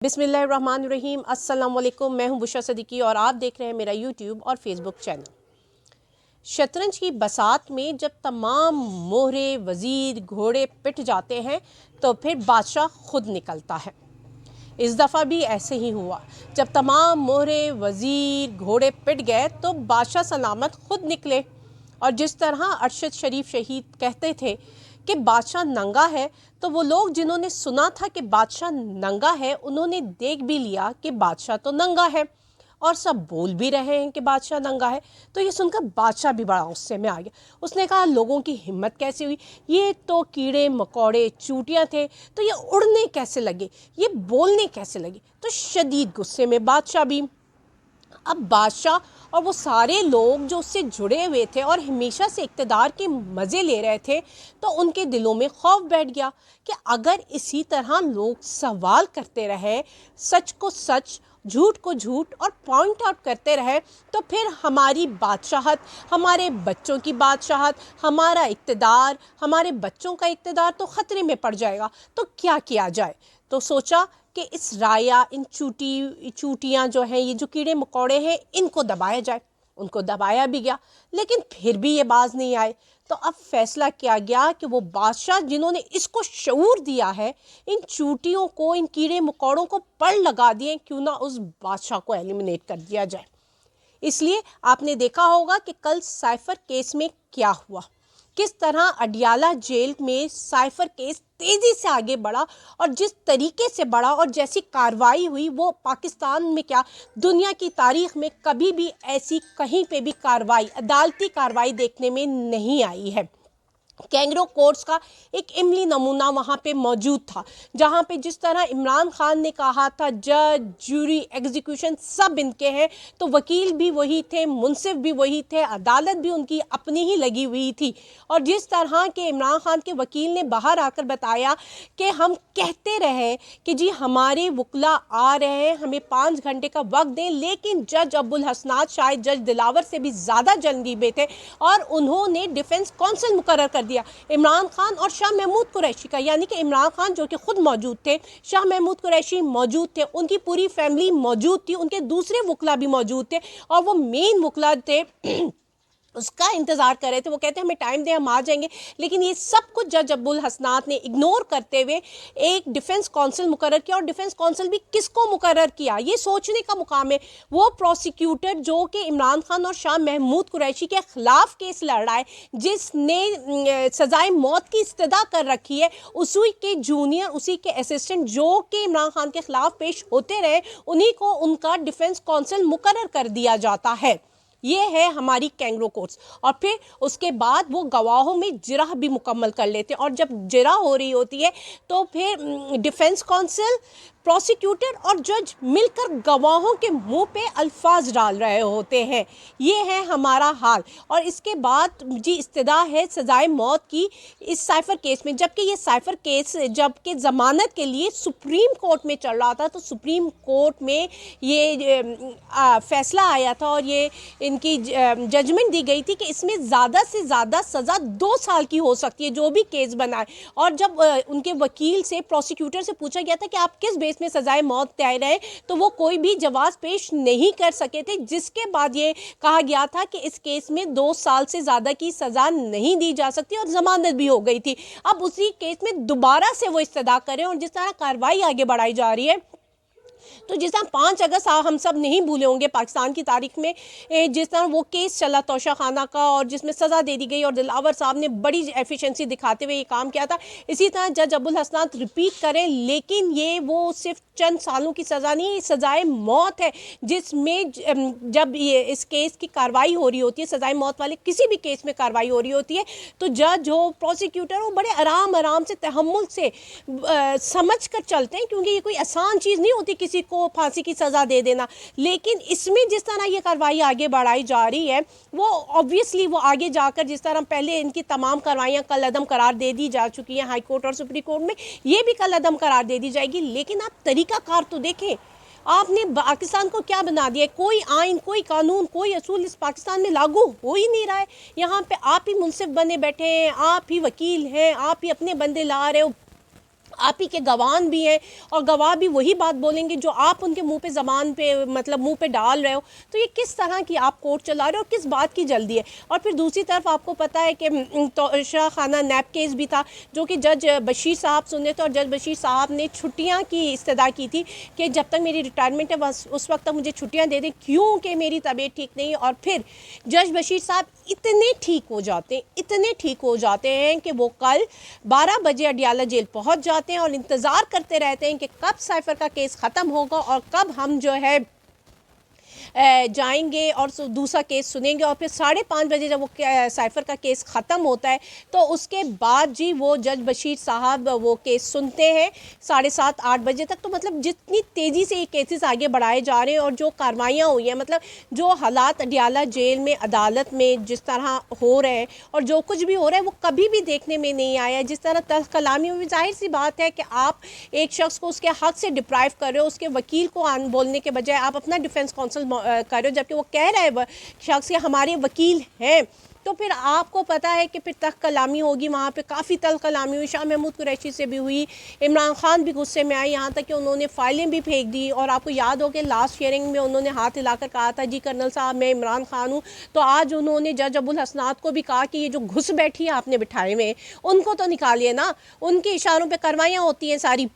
बिस्मिल्लाहिर्रहमानिर्रहीम। अस्सलाम वालेकुम। मैं हूं बुशरा सदीकी और आप देख रहे हैं मेरा यूट्यूब और फेसबुक चैनल। शतरंज की बसात में जब तमाम मोहरे वज़ीर घोड़े पिट जाते हैं तो फिर बादशाह खुद निकलता है। इस दफ़ा भी ऐसे ही हुआ। जब तमाम मोहरे वज़ीर घोड़े पिट गए तो बादशाह सलामत खुद निकले। और जिस तरह अरशद शरीफ शहीद कहते थे कि बादशाह नंगा है, तो वो लोग जिन्होंने सुना था कि बादशाह नंगा है उन्होंने देख भी लिया कि बादशाह तो नंगा है और सब बोल भी रहे हैं कि बादशाह नंगा है। तो ये सुनकर बादशाह भी बड़ा गुस्से में आ गया। उसने कहा, लोगों की हिम्मत कैसे हुई? ये तो कीड़े मकोड़े चूटियाँ थे, तो ये उड़ने कैसे लगे, ये बोलने कैसे लगे? तो शदीद गुस्से में बादशाह भी। अब बादशाह और वो सारे लोग जो उससे जुड़े हुए थे और हमेशा से इक़्तिदार के मज़े ले रहे थे, तो उनके दिलों में खौफ बैठ गया कि अगर इसी तरह लोग सवाल करते रहे, सच को सच झूठ को झूठ और पॉइंट आउट करते रहे, तो फिर हमारी बादशाहत, हमारे बच्चों की बादशाहत, हमारा इक़्तिदार, हमारे बच्चों का इक़्तिदार तो ख़तरे में पड़ जाएगा। तो क्या किया जाए? तो सोचा कि इस राया, इन चूटियाँ जो हैं, ये जो कीड़े मकोड़े हैं, इनको दबाया जाए। उनको दबाया भी गया, लेकिन फिर भी ये बाज नहीं आए। तो अब फैसला किया गया कि वो बादशाह जिन्होंने इसको शऊर दिया है, इन चूटियों को, इन कीड़े मकोड़ों को पड़ लगा दिए, क्यों ना उस बादशाह को एलिमिनेट कर दिया जाए। इसलिए आपने देखा होगा कि कल साइफर केस में क्या हुआ, किस तरह अडियाला जेल में साइफर केस तेज़ी से आगे बढ़ा और जिस तरीके से बढ़ा और जैसी कार्रवाई हुई, वो पाकिस्तान में क्या दुनिया की तारीख में कभी भी ऐसी कहीं पे भी कार्रवाई, अदालती कार्रवाई देखने में नहीं आई है। कैंगरो कोर्ट्स का एक इमली नमूना वहाँ पे मौजूद था, जहाँ पे जिस तरह इमरान खान ने कहा था जज, जूरी, एग्जीक्यूशन सब इनके हैं, तो वकील भी वही थे, मुंसिफ भी वही थे, अदालत भी उनकी अपनी ही लगी हुई थी। और जिस तरह के इमरान खान के वकील ने बाहर आकर बताया कि हम कहते रहे कि जी हमारे वकला आ रहे हैं, हमें 5 घंटे का वक्त दें, लेकिन जज अब्दुल हसनात शायद जज दिलावर से भी ज़्यादा जल्दीबे थे और उन्होंने डिफेंस कौंसिल मुकर्रर कर दिया इमरान खान और शाह महमूद कुरैशी का। यानी कि इमरान खान जो कि खुद मौजूद थे, शाह महमूद कुरैशी मौजूद थे, उनकी पूरी फैमिली मौजूद थी, उनके दूसरे वकला भी मौजूद थे और वो मेन वकला थे उसका इंतज़ार कर रहे थे। वो कहते हैं हमें टाइम दें, हम आ जाएंगे। लेकिन ये सब कुछ जज अब्दुल हसनात ने इग्नोर करते हुए एक डिफेंस कौंसिल मुकर्रर किया। और डिफेंस कौंसिल भी किसको मुकर्रर किया, ये सोचने का मुकाम है। वो प्रोसिक्यूटर जो कि इमरान खान और शाह महमूद कुरैशी के ख़िलाफ़ केस लड़ रहा है, जिसने सज़ाए मौत की इस्तदा कर रखी है, उसी के जूनियर, उसी के असिस्टेंट जो कि इमरान खान के ख़िलाफ़ पेश होते रहे, उन्हीं को उनका डिफेंस कौंसिल मुकर्रर कर दिया जाता है। ये है हमारी कैंगरो कोर्ट्स। और फिर उसके बाद वो गवाहों में जिरह भी मुकम्मल कर लेते हैं। और जब जिरह हो रही होती है तो फिर डिफेंस कौंसिल, प्रोसिक्यूटर और जज मिलकर गवाहों के मुंह पे अल्फाज डाल रहे होते हैं। ये है हमारा हाल। और इसके बाद जी इस्तदा है सज़ाए मौत की इस साइफर केस में, जबकि ये साइफर केस जबकि ज़मानत के लिए सुप्रीम कोर्ट में चल रहा था, तो सुप्रीम कोर्ट में ये फ़ैसला आया था और ये इनकी जजमेंट दी गई थी कि इसमें ज़्यादा से ज़्यादा सज़ा 2 साल की हो सकती है, जो भी केस बनाए। और जब उनके वकील से, प्रोसिक्यूटर से पूछा गया था कि आप किस बेस में सजाए मौत तय रहे, तो वो कोई भी जवाब पेश नहीं कर सके थे, जिसके बाद ये कहा गया था कि इस केस में 2 साल से ज़्यादा की सज़ा नहीं दी जा सकती और ज़मानत भी हो गई थी। अब उसी केस में दोबारा से वो इस्तदा करें और जिस तरह कार्रवाई आगे बढ़ाई जा रही है, तो जिस तरह 5 अगस्त हम सब नहीं भूले होंगे पाकिस्तान की तारीख में, जिस तरह वो केस चला तोशा खाना का और जिसमें सज़ा दे दी गई और दिलावर साहब ने बड़ी एफिशिएंसी दिखाते हुए ये काम किया था, इसी तरह जज अब्दुल हसनात रिपीट करें। लेकिन ये वो सिर्फ चंद सालों की सज़ा नहीं, सज़ाए मौत है, जिसमें जब ये इस केस की कार्रवाई हो रही होती है, सज़ाए मौत वाले किसी भी केस में कार्रवाई हो रही होती है, तो जज हो, प्रोसिक्यूटर हो, बड़े आराम से, तहम्मुल से समझ कर चलते हैं, क्योंकि ये कोई आसान चीज़ नहीं होती किसी को फांसी की सज़ा दे देना। लेकिन इसमें जिस तरह ये कार्रवाई आगे बढ़ाई जा रही है, वो ऑब्वियसली वो आगे जाकर जिस तरह पहले इनकी तमाम कार्रवाइयाँ कल अदम करार दे दी जा चुकी हैं हाई कोर्ट और सुप्रीम कोर्ट में, ये भी कल अदम करार दे दी जाएगी। लेकिन आप तरीक़ाकार तो देखें, आपने पाकिस्तान को क्या बना दिया? कोई आइन, कोई कानून, कोई असूल इस पाकिस्तान में लागू हो ही नहीं रहा है। यहाँ पे आप ही मुंसिफ बने बैठे हैं, आप ही वकील हैं, आप ही अपने बंदे ला रहे हो, आप ही के गवाह भी हैं और गवाह भी वही बात बोलेंगे जो आप उनके मुंह पे ज़बान पे मतलब मुंह पे डाल रहे हो। तो ये किस तरह की आप कोर्ट चला रहे हो और किस बात की जल्दी है। और फिर दूसरी तरफ आपको पता है कि तोशा खाना नैब केस भी था जो कि जज बशीर साहब सुने थे और जज बशीर साहब ने छुट्टियां की इस्तदा की थी कि जब तक मेरी रिटायरमेंट है बस उस वक्त तक मुझे छुट्टियां दे दें क्योंकि मेरी तबीयत ठीक नहीं है। और फिर जज बशीर साहब इतने ठीक हो जाते हैं कि वो कल 12 बजे अडियाला जेल पहुंच जाते हैं और इंतज़ार करते रहते हैं कि कब साइफ़र का केस ख़त्म होगा और कब हम जो है जाएंगे और दूसरा केस सुनेंगे। और फिर 5:30 बजे जब वो साइफ़र का केस ख़त्म होता है तो उसके बाद जी वो जज बशीर साहब वो केस सुनते हैं 7:30-8 बजे तक। तो मतलब जितनी तेज़ी से ये केसेस आगे बढ़ाए जा रहे हैं और जो कार्रवाइयाँ हुई हैं मतलब जो हालात अडियाला जेल में अदालत में जिस तरह हो रहे हैं और जो कुछ भी हो रहा है वो कभी भी देखने में नहीं आया। जिस तरह तल्ख़ कलामी में जाहिर सी बात है कि आप एक शख्स को उसके हक़ से डिप्राइव कर रहे हो, उसके वकील को बोलने के बजाय आप अपना डिफेंस काउंसिल कर रहे हो जबकि वो कह रहा है शख्स के हमारे वकील हैं। तो फिर आपको पता है कि फिर तल्ख़ कलामी होगी। वहाँ पे काफ़ी तल्ख़ कलामी हुई, शाह महमूद कुरैशी से भी हुई, इमरान खान भी गुस्से में आए, यहाँ तक कि उन्होंने फ़ाइलें भी फेंक दी। और आपको याद हो कि लास्ट हियरिंग में उन्होंने हाथ हिलाकर कहा था जी कर्नल साहब मैं इमरान खान हूँ। तो आज उन्होंने जज अबुल हसनात को भी कहा कि ये जो घुस बैठी है आपने बिठाए में उनको तो निकालिए ना, उनके इशारों पर कार्रवाइयाँ होती हैं सारी।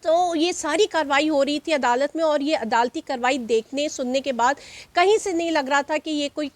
तो ये सारी कार्रवाई हो रही थी अदालत में और ये अदालती कार्रवाई देखने सुनने के बाद कहीं से नहीं लग रहा था कि ये कोई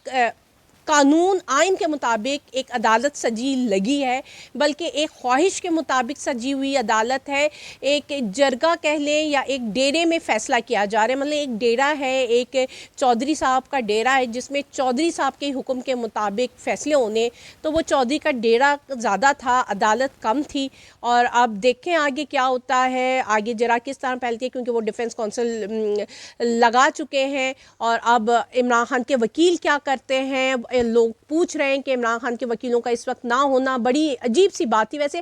कानून आइन के मुताबिक एक अदालत सजी लगी है, बल्कि एक ख्वाहिश के मुताबिक सजी हुई अदालत है। एक जरगा कह लें या एक डेरे में फ़ैसला किया जा रहा है। मतलब एक डेरा है, एक चौधरी साहब का डेरा है जिसमें चौधरी साहब के हुक्म के मुताबिक फ़ैसले होने। तो वो चौधरी का डेरा ज़्यादा था, अदालत कम थी। और अब देखें आगे क्या होता है, आगे जरा किस तरह फैलती है क्योंकि वो डिफेंस काउंसिल लगा चुके हैं। और अब इमरान खान के वकील क्या करते हैं, लोग पूछ रहे हैं कि इमरान खान के वकीलों का इस वक्त ना होना बड़ी अजीब सी बात थी। वैसे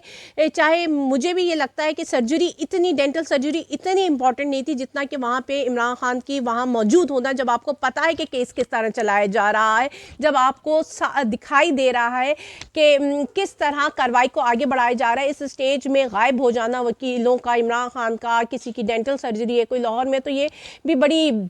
चाहे मुझे भी ये लगता है कि सर्जरी इतनी डेंटल सर्जरी इतनी इंपॉर्टेंट नहीं थी जितना कि वहाँ पे इमरान खान की वहाँ मौजूद होना, जब आपको पता है कि केस किस तरह चलाया जा रहा है, जब आपको दिखाई दे रहा है कि किस तरह कार्रवाई को आगे बढ़ाया जा रहा है। इस स्टेज में गायब हो जाना वकीलों का, इमरान खान का, किसी की डेंटल सर्जरी है कोई लाहौर में, तो ये भी बड़ी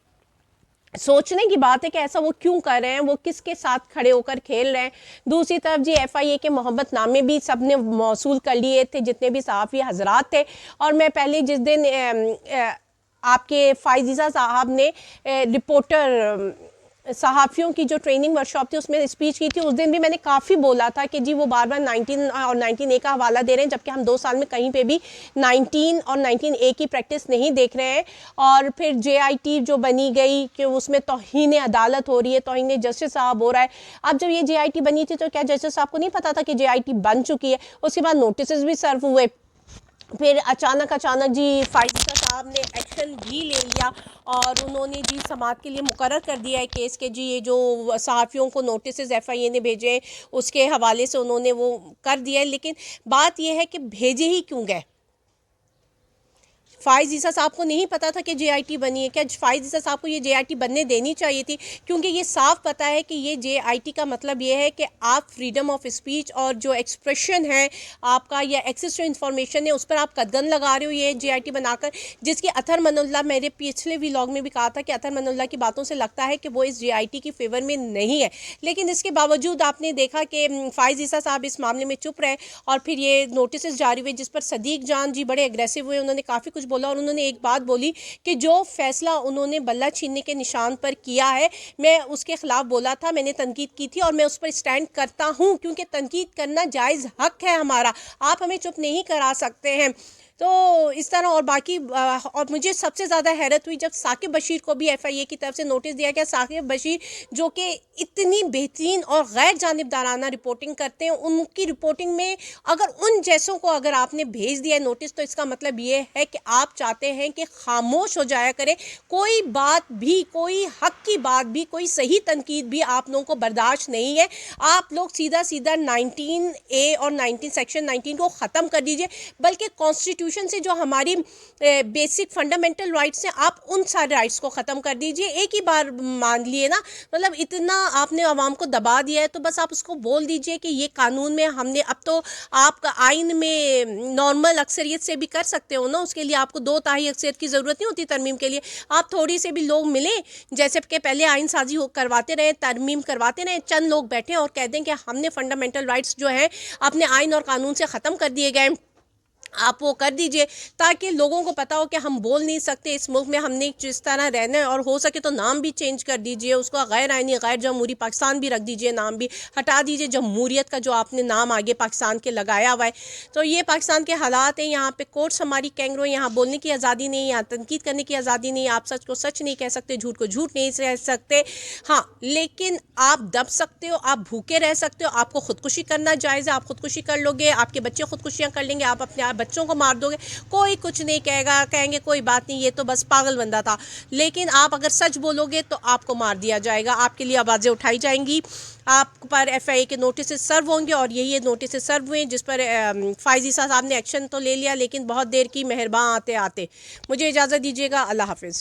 सोचने की बात है कि ऐसा वो क्यों कर रहे हैं, वो किसके साथ खड़े होकर खेल रहे हैं। दूसरी तरफ जी FIA के मोहब्बतनामे भी सब ने मौसूल कर लिए थे जितने भी सहाफ़ी हजरात थे। और मैं पहले जिस दिन आपके फ़ाइज़ा साहब ने रिपोर्टर सहाफ़ियों की जो ट्रेनिंग वर्कशॉप थी उसमें स्पीच की थी, उस दिन भी मैंने काफ़ी बोला था कि जी वो बार बार 19 और 19A का हवाला दे रहे हैं जबकि हम 2 साल में कहीं पे भी 19 और 19A की प्रैक्टिस नहीं देख रहे हैं। और फिर JIT जो बनी गई कि उसमें तौहीन अदालत हो रही है, तौहीन जस्टिस साहब हो रहा है। अब जब ये JIT बनी थी तो क्या जस्टिस साहब को नहीं पता था कि JIT बन चुकी है? उसके बाद नोटिस भी सर्व हुए, फिर अचानक जी फ़ाइज़ा साहब ने एक्शन भी ले लिया और उन्होंने जी समाअत के लिए मुकर्रर कर दिया है केस के। जी ये जो सहाफ़ियों को नोटिस FIA ने भेजे उसके हवाले से उन्होंने वो कर दिया है। लेकिन बात यह है कि भेजे ही क्यों गए? फ़ाइज़ ईसा साहब को नहीं पता था कि JIT बनी है? क्या फ़ाइज़ ईसा साहब को ये JIT बनने देनी चाहिए थी? क्योंकि ये साफ पता है कि ये JIT का मतलब ये है कि आप फ्रीडम ऑफ स्पीच और जो एक्सप्रेशन है आपका या एक्सेस टू इंफॉर्मेशन है उस पर आप कदगन लगा रहे हो ये JIT बनाकर, जिसकी अतहर मनउल्लाह, मेरे पिछले व्लॉग में भी कहा था कि अतहर मनउल्लाह की बातों से लगता है कि वो इस JIT की फेवर में नहीं है। लेकिन इसके बावजूद आपने देखा कि फ़ाइज़ ईसा साहब इस मामले में चुप रहे और फिर ये नोटिस जारी हुए जिस पर सदीक जान जी बड़े एग्रेसिव हुए, उन्होंने काफ़ी कुछ बोला और उन्होंने एक बात बोली कि जो फैसला उन्होंने बल्ला छीनने के निशान पर किया है मैं उसके ख़िलाफ़ बोला था, मैंने तनकीद की थी और मैं उस पर स्टैंड करता हूँ क्योंकि तनकीद करना जायज़ हक़ है हमारा, आप हमें चुप नहीं करा सकते हैं। तो इस तरह और बाकी और मुझे सबसे ज़्यादा हैरत हुई जब साकिब बशीर को भी FIA की तरफ से नोटिस दिया गया। साकिब बशीर जो कि इतनी बेहतरीन और गैर जानिबदाराना रिपोर्टिंग करते हैं, उनकी रिपोर्टिंग में अगर उन जैसों को अगर आपने भेज दिया नोटिस तो इसका मतलब ये है कि आप चाहते हैं कि खामोश हो जाया करें, कोई बात भी, कोई हक़ की बात भी, कोई सही तनकीद भी आप लोगों को बर्दाश्त नहीं है। आप लोग सीधा 19A और 19 सेक्शन 19 को ख़त्म कर दीजिए, बल्कि कॉन्स्टिट्यूशन कॉन्स्टिट्यूशन से जो हमारी बेसिक फंडामेंटल राइट्स हैं, आप उन सारे राइट्स को ख़त्म कर दीजिए। एक ही बार मान लिए ना, मतलब इतना आपने आवाम को दबा दिया है, तो बस आप उसको बोल दीजिए कि ये कानून में हमने, अब तो आप आइन में नॉर्मल अक्सरियत से भी कर सकते हो ना, उसके लिए आपको 2/3 अक्सरियत की ज़रूरत नहीं होती तरमीम के लिए। आप थोड़ी से भी लोग मिलें, जैसे कि पहले आइन साजी करवाते रहे, तरमीम करवाते रहे, चंद लोग बैठे और कह दें कि हमने फंडामेंटल राइट्स जो है अपने आइन और कानून से ख़त्म कर दिए गए, आप वो कर दीजिए, ताकि लोगों को पता हो कि हम बोल नहीं सकते इस मुल्क में, हमने जिस तरह रहना है। और हो सके तो नाम भी चेंज कर दीजिए उसको, गैर आइनी गैर जमहूरी पाकिस्तान भी रख दीजिए, नाम भी हटा दीजिए जमहूरियत का जो आपने नाम आगे पाकिस्तान के लगाया हुआ है। तो ये पाकिस्तान के हालात हैं, यहाँ पे कोर्ट्स हमारी कैंगरो, यहाँ बोलने की आज़ादी नहीं, यहाँ तनकीद करने की आज़ादी नहीं, आप सच को सच नहीं कह सकते, झूठ को झूठ नहीं कह सकते। हाँ, लेकिन आप दब सकते हो, आप भूखे रह सकते हो, आपको खुदकुशी करना जायज़ है, आप खुदकुशी कर लोगे, आपके बच्चे खुदकुशियाँ कर लेंगे, आप अपने बच्चों को मार दोगे, कोई कुछ नहीं कहेगा, कहेंगे कोई बात नहीं, ये तो बस पागल बंदा था। लेकिन आप अगर सच बोलोगे तो आपको मार दिया जाएगा, आपके लिए आवाज़ें उठाई जाएंगी, आप पर FIA के नोटिस सर्व होंगे। और यही नोटिस सर्व हुए जिस पर फायजी साहब ने एक्शन तो ले लिया, लेकिन बहुत देर की, मेहरबान आते आते। मुझे इजाज़त दीजिएगा, अल्लाह हाफिज़।